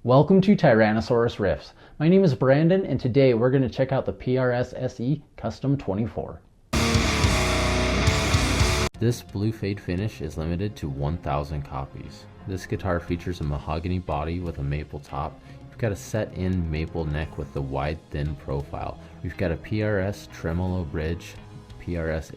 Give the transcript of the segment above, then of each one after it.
Welcome to Tyrannosaurus Riffs. My name is Brandon and today we're going to check out the PRS SE Custom 24. This blue fade finish is limited to 1,000 copies. This guitar features a mahogany body with a maple top. You've got a set-in maple neck with the wide thin profile. We've got a PRS tremolo bridge, PRS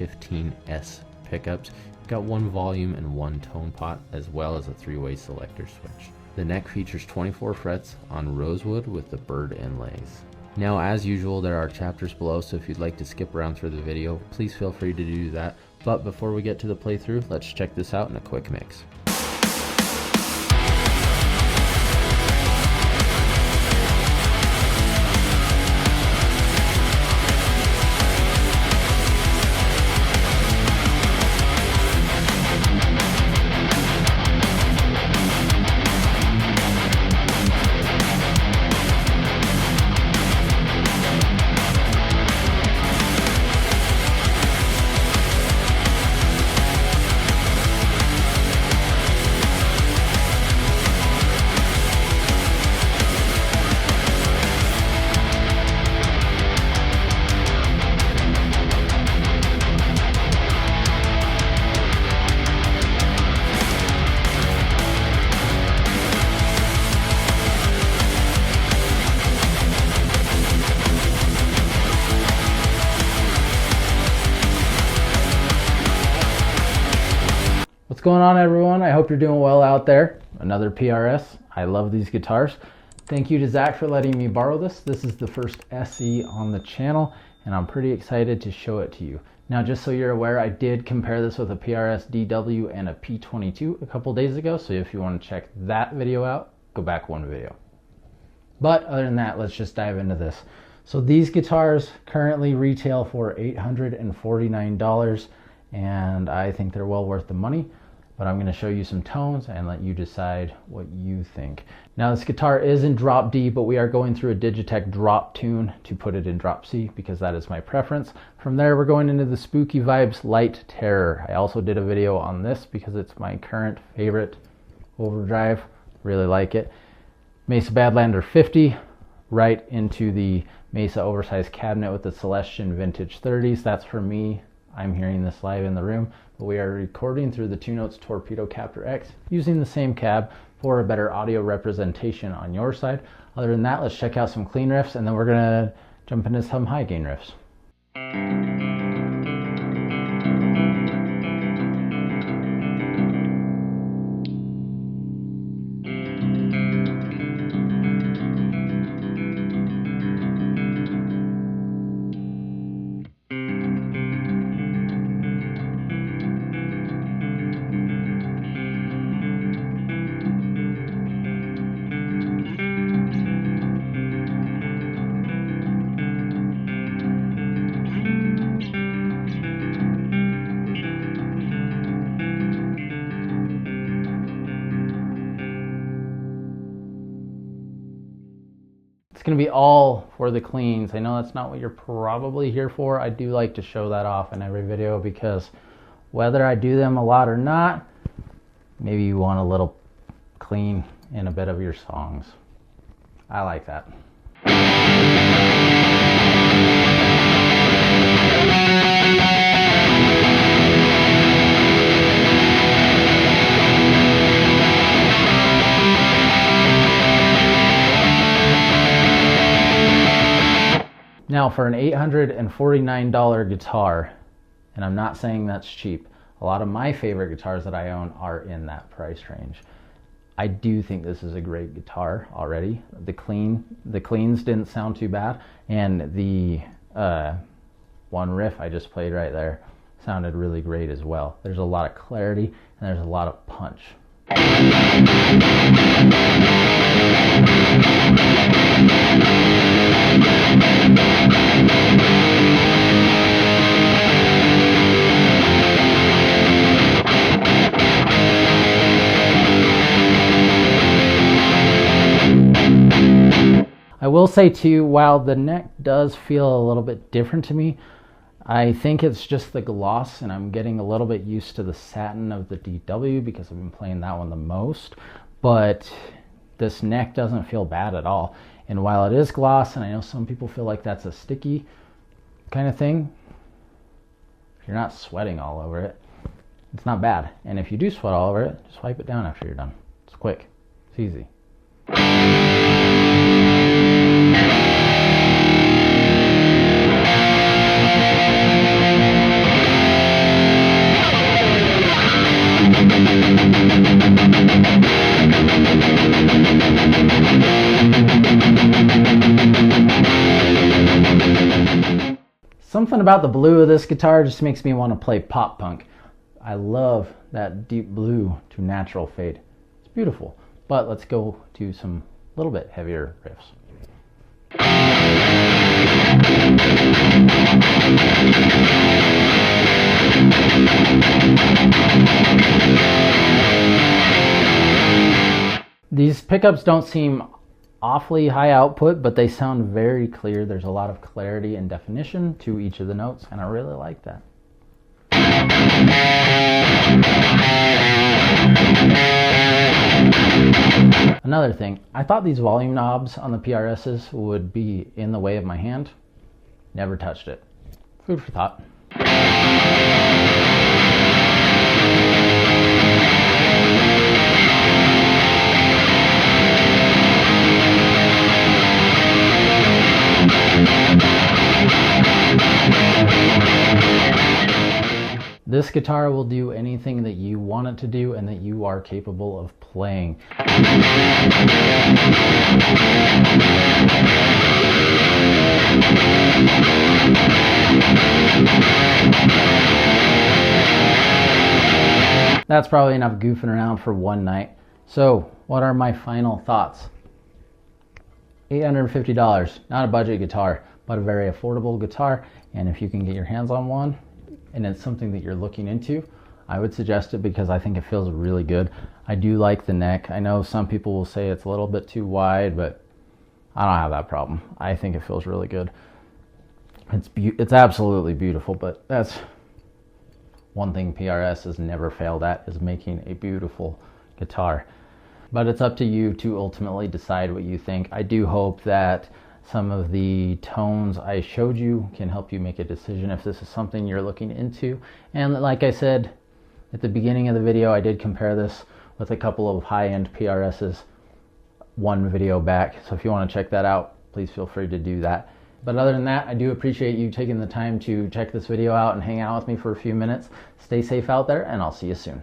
8515S pickups. You've got one volume and one tone pot, as well as a three-way selector switch. The neck features 24 frets on rosewood with the bird inlays. Now, as usual, there are chapters below, so if you'd like to skip around through the video, please feel free to do that. But before we get to the playthrough, let's check this out in a quick mix. What's going on, everyone? I hope you're doing well out there. Another PRS. I love these guitars. Thank you to Zach for letting me borrow this. This is the first SE on the channel and I'm pretty excited to show it to you. Now, just so you're aware, I did compare this with a PRS DW and a P22 a couple days ago, so if you want to check that video out, go back one video. But other than that, let's just dive into this. So these guitars currently retail for $849 and I think they're well worth the money. But I'm going to show you some tones and let you decide what you think. Now, this guitar is in drop D, but we are going through a Digitech drop tune to put it in drop C because that is my preference. From there, we're going into the Spooky Vibes Light Terror. I also did a video on this because it's my current favorite overdrive. Really like it. Mesa Badlander 50, right into the Mesa oversized cabinet with the Celestion Vintage 30s. That's for me. I'm hearing this live in the room, but we are recording through the 2Notes Torpedo Captor X using the same cab for a better audio representation on your side. Other than that, let's check out some clean riffs and then we're gonna jump into some high gain riffs. It's going to be all for the cleans. I know that's not what you're probably here for. I do like to show that off in every video because whether I do them a lot or not, maybe you want a little clean in a bit of your songs. I like that. Now, for an $849 guitar, and I'm not saying that's cheap, a lot of my favorite guitars that I own are in that price range. I do think this is a great guitar already. The cleans didn't sound too bad, and the one riff I just played right there sounded really great as well. There's a lot of clarity and there's a lot of punch. I will say too, while the neck does feel a little bit different to me, I think it's just the gloss, and I'm getting a little bit used to the satin of the DW because I've been playing that one the most. But this neck doesn't feel bad at all. And while it is gloss, and I know some people feel like that's a sticky kind of thing, if you're not sweating all over it, it's not bad. And if you do sweat all over it, just wipe it down after you're done. It's quick. It's easy. Something about the blue of this guitar just makes me want to play pop punk. I love that deep blue to natural fade. It's beautiful. But let's go to some little bit heavier riffs. These pickups don't seem awfully high output, but they sound very clear. There's a lot of clarity and definition to each of the notes, and I really like that. Another thing, I thought these volume knobs on the PRSs would be in the way of my hand. Never touched it. Food for thought. This guitar will do anything that you want it to do and that you are capable of playing. That's probably enough goofing around for one night. So, what are my final thoughts? $850, not a budget guitar, but a very affordable guitar, and if you can get your hands on one, and it's something that you're looking into, I would suggest it because I think it feels really good. I do like the neck. I know some people will say it's a little bit too wide, but I don't have that problem. I think it feels really good. It's absolutely beautiful, but that's one thing PRS has never failed at, is making a beautiful guitar. But it's up to you to ultimately decide what you think. I do hope that some of the tones I showed you can help you make a decision if this is something you're looking into. And like I said at the beginning of the video, I did compare this with a couple of high-end PRSs one video back. So if you want to check that out, please feel free to do that. But other than that, I do appreciate you taking the time to check this video out and hang out with me for a few minutes. Stay safe out there, and I'll see you soon.